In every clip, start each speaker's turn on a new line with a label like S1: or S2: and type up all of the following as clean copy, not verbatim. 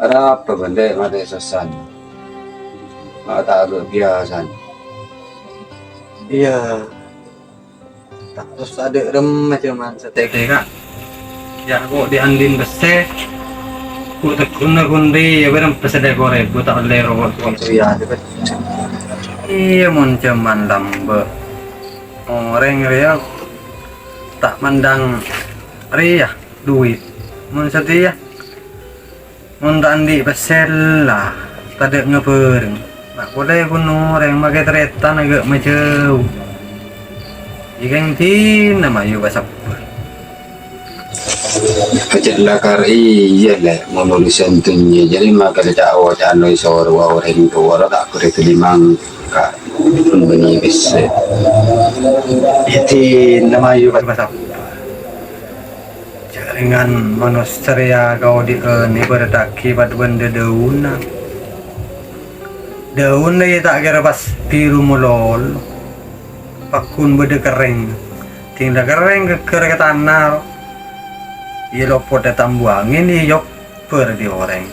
S1: Ada apa benda mata sesan? Mata agak biasa.
S2: Iya, tak terus ada rem macam setek kak. Ya kok diandin bese, ku tekun kundi ya berem pesede gore, ku tak lero waktu ya cepet. Iya mon cuman lambe, orang ria tak mandang ria duit, mon setia, mon tandi besel lah, tadi ngebereng. Nak boleh pun orang pakai kereta agak macam ikan tin nama you basap.
S1: Kecelakaan iya lah menulis sentuhnya jadi maka dia awal jangan isor orang tua tak kereta limang kak membeli besi.
S2: Itu nama you basap. Jaringan manusia kau di ni berdaki pada benda daun lagi tak kira pas biru molol pakun beda kering tinggal kering ke tanah iya lopot datang buangin iya yok per di orang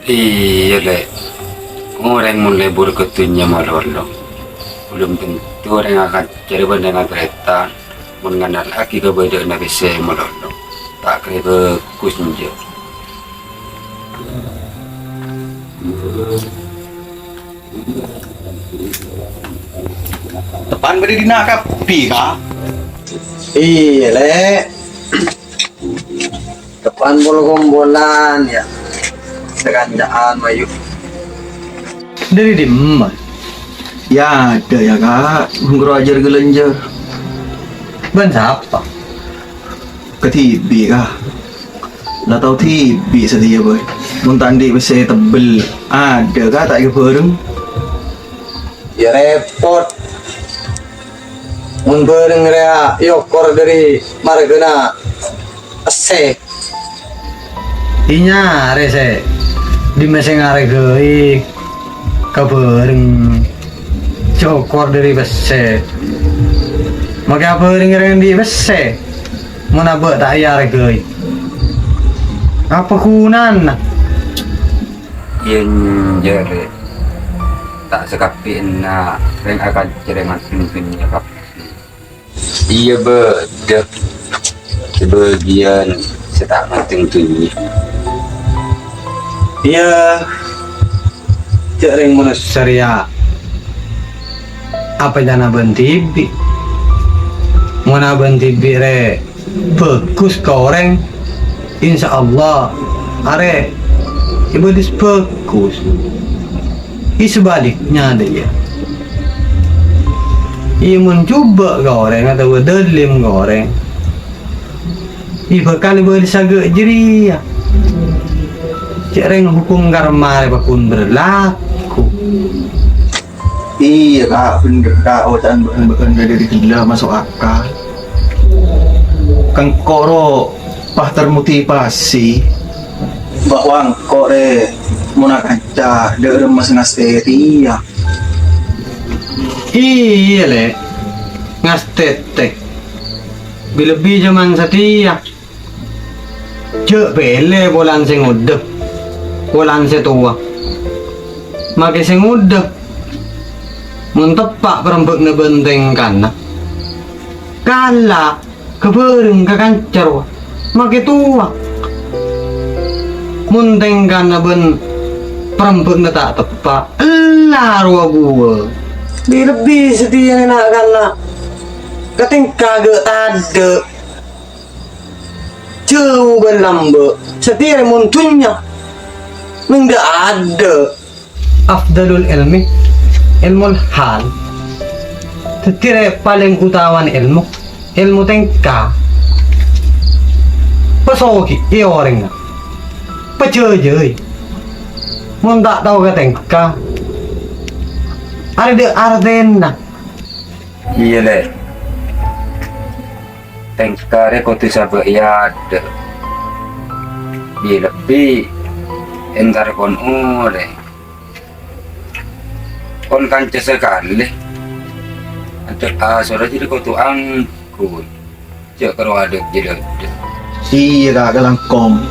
S1: Iya le orang mulai berketunya malolo belum tentu orang akan cari benda dengan kereta mengenal lagi keberadaan besi malolo tak kira kusnya.
S3: Depan beri dina kapi kah?
S2: iya le depan bola-bombolan ya sekanjaan mayu dari dimana
S3: Ya ada ya kak, guru ajar gelenjer
S2: ban siapa
S3: ketibi kah? Lah tahu tibi sedia boy. Muntandi besi tebel ada kah tak ke bareng?
S2: ya repot mun bareng rea yokor dari margana ase inya rese di meseng aregei kabareng cokor dari bese maka bareng yang di bese mun abek tak ya aregei apa kunan
S1: Yang jere tak sekapin na yang akan cerengan pimpinnya kap. Iya beda sebagian setak penting tuh.
S2: iya jarang manusia apa jana bentibi mana bentibi re bagus koreng insya Allah are ibu dis bagus sebaliknya ada ya ia mencoba goreng atau berdelim goreng ibu kali boleh sagak jeria cereng hukum karma bakun berlaku
S3: Iya kak, bener kak, wajan bener dari gila masuk akal. Kang koro pah termotivasi bahwa kore muna kaca dari mas ngasteria.
S2: iya le ngastetek lebih zaman setia cek bele bolan sing udep bolan setua make sing udep mun tepak perembek ne benteng kana kala kebereng kakancar make tua mun tengkana ben perembek ne tak tepak elar wa gua lebih setia nak kana kating kagak ada jauh berlambe setia muntunya nggak ada afdalul ilmi ilmu hal setia paling utama ilmu tengka pesoki iya orang nak pecejei mun tak tahu ke tengka ada artena
S1: Iya le tengkare kau tu sabak ya ada di lebih entar kon ole kon kan sekali ada suara jadi kau tu angkut cek kalau ada jadi ada
S3: Iya kak, kelangkom.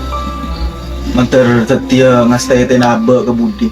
S3: Manter setia ngastai tenabe ke budi.